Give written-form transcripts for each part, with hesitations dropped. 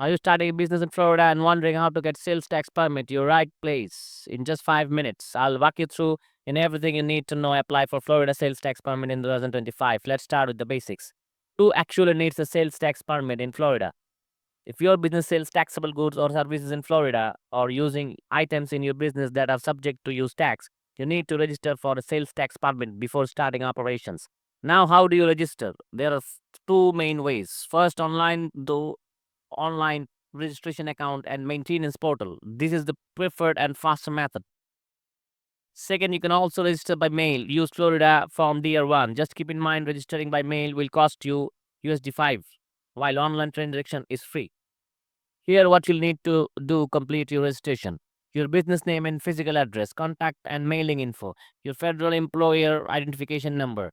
Are you starting a business in Florida and wondering how to get sales tax permit? You're right place. In just 5 minutes, I'll walk you through in everything you need to know. Apply for Florida sales tax permit in 2025. Let's start with the basics. Who actually needs a sales tax permit in Florida? If your business sells taxable goods or services in Florida or using items in your business that are subject to use tax, you need to register for a sales tax permit before starting operations. Now, how do you register? There are two main ways. First, online registration account and maintenance portal. This is the preferred and faster method. Second, you can also register by mail. Use Florida Form DR1. Just keep in mind registering by mail will cost you USD 5, while online transaction is free. Here, what you'll need to do: complete your registration, your business name and physical address, contact and mailing info, your federal employer identification number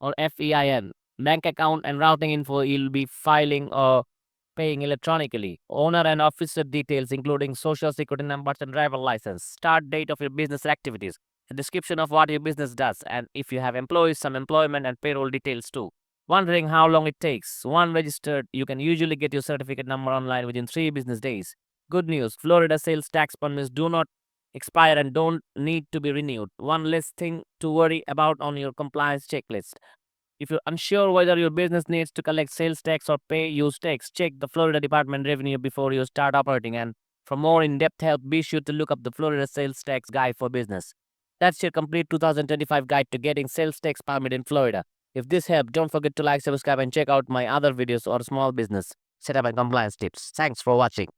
or FEIN, bank account and routing info you'll be filing or paying electronically, owner and officer details including social security numbers and driver license, start date of your business activities, a description of what your business does, and if you have employees, some employment and payroll details too. Wondering how long it takes? One registered, you can usually get your certificate number online within 3 business days. Good news, Florida sales tax permits do not expire and don't need to be renewed. One less thing to worry about on your compliance checklist. If you're unsure whether your business needs to collect sales tax or pay use tax, check the Florida Department of Revenue before you start operating. And for more in-depth help, be sure to look up the Florida Sales Tax Guide for Business. That's your complete 2025 guide to getting sales tax permit in Florida. If this helped, don't forget to like, subscribe, and check out my other videos or small business setup and compliance tips. Thanks for watching.